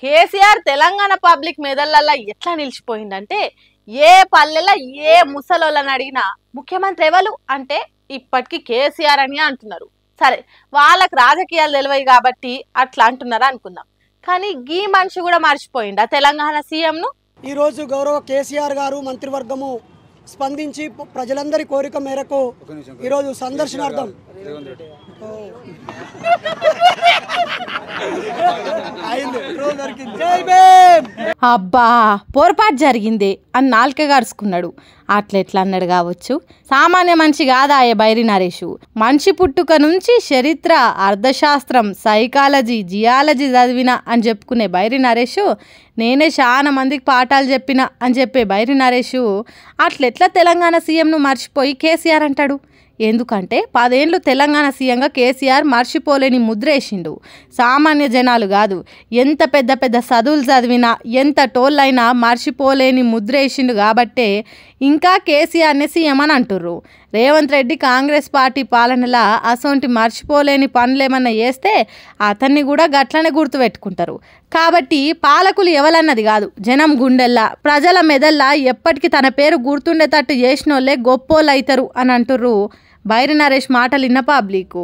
KCR Telangana public మెదళ్ళల్లో ఎట్లా నిలిచిపోయిందంటే ఏ పల్లెల ఏ ముసలోళ్ళని అడిగినా ముఖ్యమంత్రి ఎవరు అంటే ఇప్పటికీ కేసీఆర్ అని అంటున్నారు. సరే వాళ్ళకి రాజకీయాలు తెలివై కాబట్టి అట్లా అంటున్నారా అనుకుందాం. కానీ గీ మనిషి కూడా మర్చిపోయిండా తెలంగాణ సీఎంను? ఈరోజు గౌరవ కేసీఆర్ గారు మంత్రివర్గము స్పందించి ప్రజలందరి కోరిక మేరకు ఈరోజు సందర్శనార్థం అబ్బా పొరపాటు జరిగిందే అని నాలుక గారుచుకున్నాడు. అట్లెట్లా అన్నాడు కావచ్చు. సామాన్య మనిషి కాదాయే బైరి నరేషు. మనిషి పుట్టుక నుంచి చరిత్ర, అర్థశాస్త్రం, సైకాలజీ, జియాలజీ చదివిన అని చెప్పుకునే బైరి నరేషు, నేనే చాలా మందికి పాఠాలు చెప్పిన అని చెప్పే బైరి నరేషు అట్లెట్లా తెలంగాణ సీఎంను మర్చిపోయి కేసీఆర్ అంటాడు? ఎందుకంటే 10 ఏళ్ళు తెలంగాణ సీఎంగా కేసీఆర్ మర్చిపోలేని ముద్ర వేసిండు. సామాన్య జనాలు కాదు, ఎంత పెద్ద పెద్ద చదువులు చదివినా ఎంత టోళ్ళైనా మర్చిపోలేని ముద్ర వేసిండు. కాబట్టే ఇంకా కేసీఆర్ని సీఎం అని అంటుర్రు. రేవంత్ రెడ్డి కాంగ్రెస్ పార్టీ పాలనలా అసొంటి మర్చిపోలేని పనులేమన్నా చేస్తే అతన్ని కూడా గట్లనే గుర్తుపెట్టుకుంటారు. కాబట్టి పాలకులు ఎవలన్నది కాదు, జనం గుండెల్లా ప్రజల మెదల్లా ఎప్పటికీ తన పేరు గుర్తుండేటట్టు చేసినోళ్ళే గొప్పోళ్ళు అవుతారు అని అంటుర్రు బైరి నరేష్ మాటలు విన్న పబ్లిక్.